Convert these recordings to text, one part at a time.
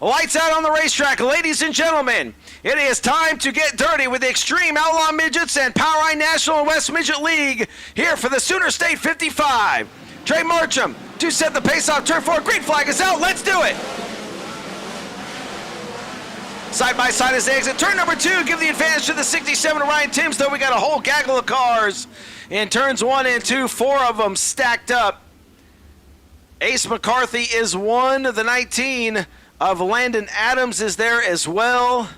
Lights out on the racetrack, ladies and gentlemen. It is time to get dirty with the Extreme Outlaw Midgets and POWRi National and West Midget League here for the Sooner State 55. Trey Marcham to set the pace off turn 4. Green flag is out. Let's do it. Side by side as they exit turn number 2. Give the advantage to the 67 of Ryan Timms, though we got a whole gaggle of cars in turns 1 and 2. 4 of them stacked up. Ace McCarthy is 1. The 19 of Landon Adams is there as well.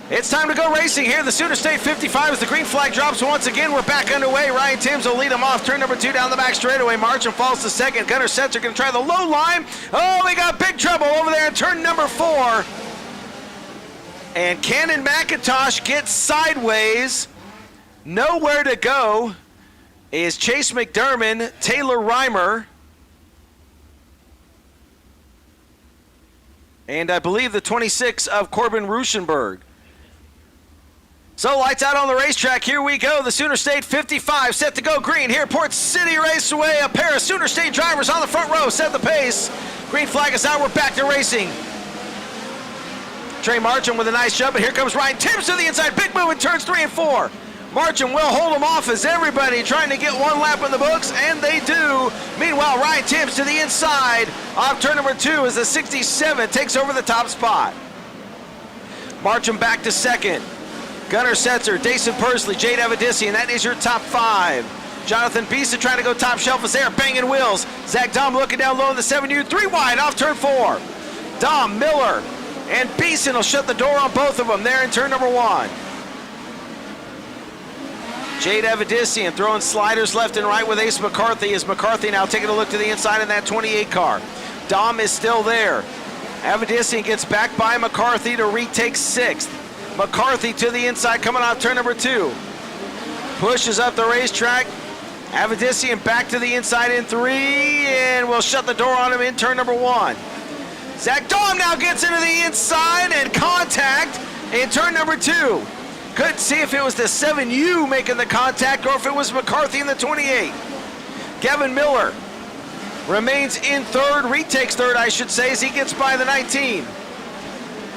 It's time to go racing here. The Sooner State 55 as the green flag drops once again. We're back underway. Ryan Timms will lead him off. Turn number 2 down the back straightaway. Marcham falls to second. Gunnar Setzer going to try the low line. Oh, we got big trouble over there in turn number 4. And Cannon McIntosh gets sideways. Nowhere to go is Chase McDermott, Taylor Reimer, and I believe the 26 of Corbin Ruschenberg. So lights out on the racetrack. Here we go. The Sooner State 55 set to go green here. Port City Raceway. A pair of Sooner State drivers on the front row set the pace. Green flag is out. We're back to racing. Trey Marcham with a nice jump, and here comes Ryan Timms to the inside. Big move in turns 3 and 4. Marcham will hold him off as everybody trying to get one lap in the books, and they do. Meanwhile, Ryan Timms to the inside off turn number 2 as the 67 takes over the top spot. Marcham back to second. Gunnar Setzer, Dason Persley, Jade Avedissian, that is your top 5. Jonathan Beeson trying to go top shelf is there, banging wheels. Zach Dom looking down low in the 7U, 3 wide off turn 4. Dom, Miller, and Beeson will shut the door on both of them there in turn number 1. Jade Avedissian throwing sliders left and right with Ace McCarthy as McCarthy now taking a look to the inside in that 28 car. Dom is still there. Avedissian gets back by McCarthy to retake 6th. McCarthy to the inside coming off turn number 2. Pushes up the racetrack. Avedissian back to the inside in 3 and will shut the door on him in turn number 1. Zach Dom now gets into the inside and contact in turn number 2. Couldn't see if it was the 7U making the contact or if it was McCarthy in the 28. Gavin Miller remains in 3rd, retakes 3rd I should say, as he gets by the 19.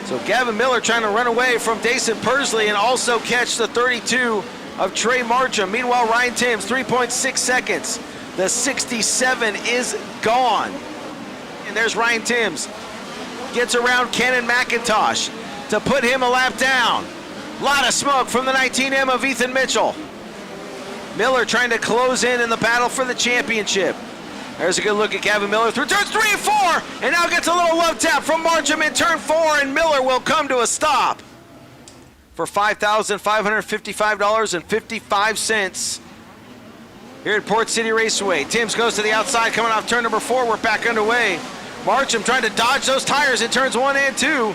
So Gavin Miller trying to run away from Dason Persley and also catch the 32 of Trey Marcham. Meanwhile, Ryan Timms, 3.6 seconds. The 67 is gone. And there's Ryan Timms. Gets around Cannon McIntosh to put him a lap down. A lot of smoke from the 19M of Ethan Mitchell. Miller trying to close in the battle for the championship. There's a good look at Gavin Miller through turns 3 and 4, and now gets a little love tap from Marcham in turn 4, and Miller will come to a stop for $5,555.55 here at Port City Raceway. Timms goes to the outside coming off turn number 4. We're back underway. Marcham trying to dodge those tires in turns 1 and 2.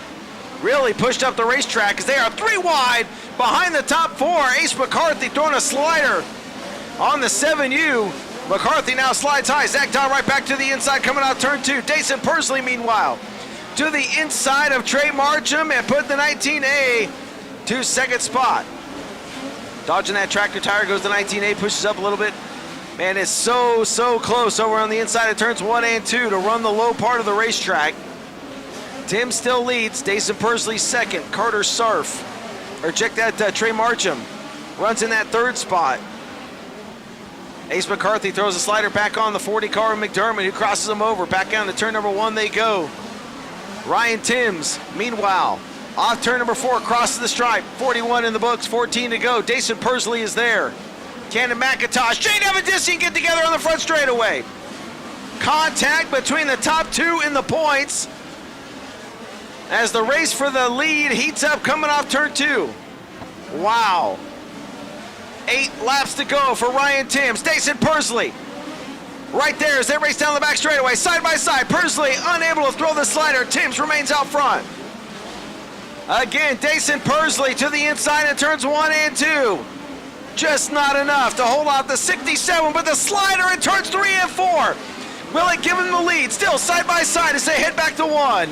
Really pushed up the racetrack as they are 3 wide behind the top 4. Ace McCarthy throwing a slider on the 7U. McCarthy now slides high. Zach Dom right back to the inside coming out turn 2. Dason Persley, meanwhile, to the inside of Trey Marcham and put the 19A to 2nd spot. Dodging that tractor tire goes the 19A, pushes up a little bit. Man, it's so close over on the inside of turns 1 and 2 to run the low part of the racetrack. Tim still leads. Dason Persley 2nd. Carter Sarf, or check that, Trey Marcham runs in that 3rd spot. Ace McCarthy throws a slider back on the 40 car of McDermott, who crosses him over. Back down to turn number 1 they go. Ryan Timms, meanwhile, off turn number 4, crosses the stripe. 41 in the books, 14 to go. Dason Persley is there. Cannon McIntosh, Jade Avedissian get together on the front straightaway. Contact between the top 2 in the points as the race for the lead heats up coming off turn 2. Wow. 8 laps to go for Ryan Timms. Dason Persley right there as they race down the back straightaway, side by side. Persley unable to throw the slider. Timms remains out front. Again, Dason Persley to the inside in turns 1 and 2. Just not enough to hold out the 67, but the slider in turns 3 and 4. Will it give him the lead? Still side by side as they head back to 1.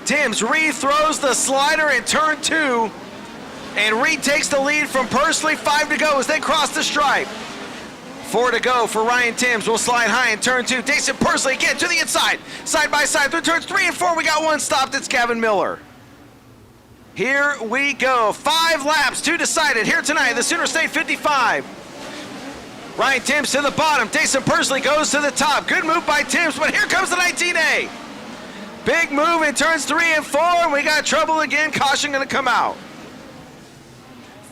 Timms re-throws the slider in turn 2 and retakes the lead from Persley. 5 to go as they cross the stripe. 4 to go for Ryan Timms. We'll slide high in turn 2. Jason Persley again to the inside. Side by side through turns 3 and 4. We got one stopped. It's Gavin Miller. Here we go. 5 laps to decided here tonight. The Sooner State 55. Ryan Timms to the bottom. Jason Persley goes to the top. Good move by Timms, but here comes the 19A. Big move in turns 3 and 4, and we got trouble again. Caution going to come out.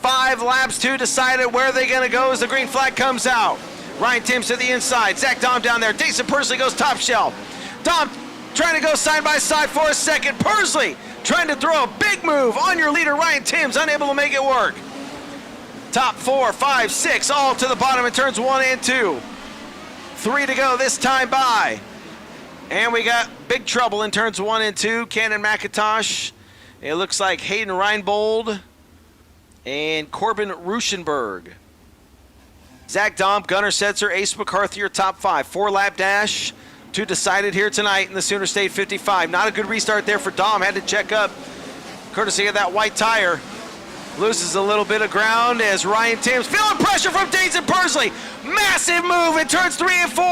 5 laps to decide it. Where are they going to go as the green flag comes out? Ryan Timms to the inside. Zach Dom down there. Jason Persley goes top shelf. Dom trying to go side by side for a second. Persley trying to throw a big move on your leader, Ryan Timms, unable to make it work. Top 4, 5, 6, all to the bottom in turns 1 and 2. 3 to go this time by. And we got big trouble in turns 1 and 2. Cannon McIntosh. It looks like Hayden Reinbold and Corbin Ruschenberg. Zach Domp, Gunnar Setzer, Ace McCarthy are top 5. 4-lap dash to decide it here tonight in the Sooner State 55. Not a good restart there for Dom. Had to check up courtesy of that white tire. Loses a little bit of ground as Ryan Timms feeling pressure from Jason Persley. Massive move in turns 3 and 4.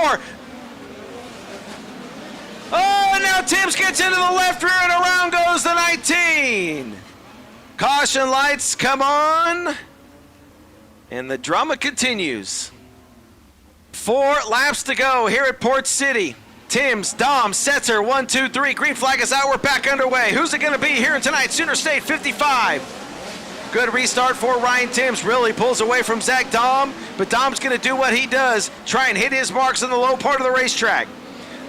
Oh, and now Timms gets into the left rear and around goes the 19. Caution lights come on. And the drama continues. 4 laps to go here at Port City. Timms, Dom, Setzer, 1, 2, 3. Green flag is out. We're back underway. Who's it going to be here tonight? Sooner State 55. Good restart for Ryan Timms. Really pulls away from Zach Dom, but Dom's going to do what he does. Try and hit his marks in the low part of the racetrack.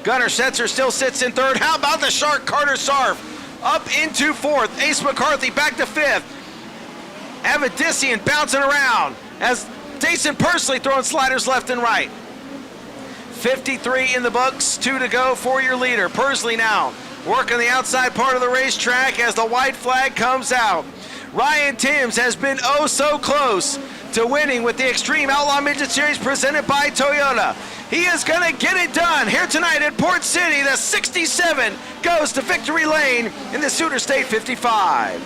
Gunnar Setzer still sits in 3rd. How about the shark Carter Sarf? Up into 4th. Ace McCarthy back to 5th. Avedissian bouncing around as Jason Persley throwing sliders left and right. 53 in the books, 2 to go for your leader. Persley now working the outside part of the racetrack as the white flag comes out. Ryan Timms has been oh so close to winning with the Extreme Outlaw Midget Series presented by Toyota. He is going to get it done here tonight at Port City. The 67 goes to victory lane in the Sooner State 55.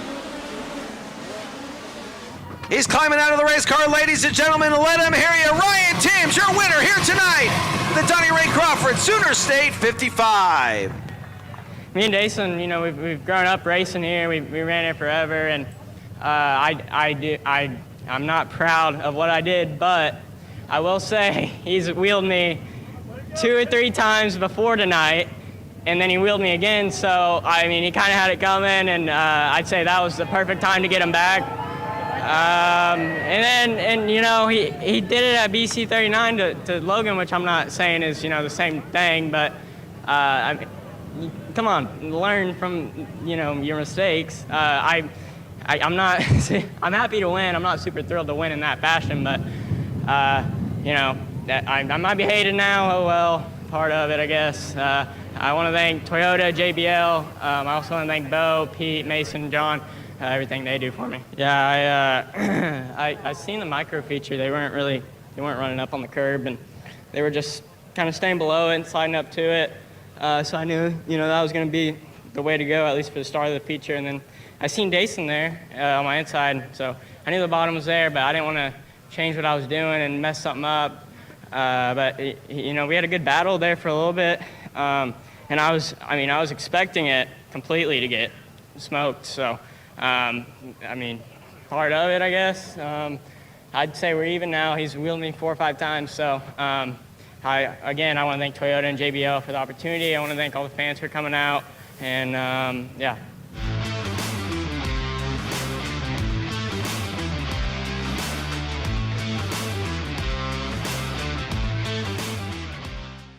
He's climbing out of the race car, ladies and gentlemen. Let him hear you. Ryan Timms, your winner here tonight. The Donnie Ray Crawford Sooner State 55. Me and Jason, you know, we've grown up racing here. We ran it forever, and I'm not proud of what I did, but I will say he's wheeled me 2 or 3 times before tonight, and then he wheeled me again. So I mean, he kind of had it coming, and I'd say that was the perfect time to get him back. And you know, he did it at BC 39 to Logan, which I'm not saying is, you know, the same thing, but I mean, come on, learn from, you know, your mistakes. I'm not I'm happy to win. I'm not super thrilled to win in that fashion, but you know, I might be hated now. Oh well, part of it, I guess. I want to thank Toyota, JBL. I also want to thank Bo, Pete, Mason, John. Everything they do for me. Yeah, I seen the micro feature. They weren't running up on the curb, and they were just kind of staying below it and sliding up to it. So I knew, you know, that was going to be the way to go, at least for the start of the feature. And then I seen Jason there on my inside, so I knew the bottom was there, but I didn't want to change what I was doing and mess something up. But you know, we had a good battle there for a little bit, and I was expecting it completely to get smoked. So. I mean, part of it, I guess. I'd say we're even now. He's wheeled me 4 or 5 times. So, I want to thank Toyota and JBL for the opportunity. I want to thank all the fans for coming out. And, yeah.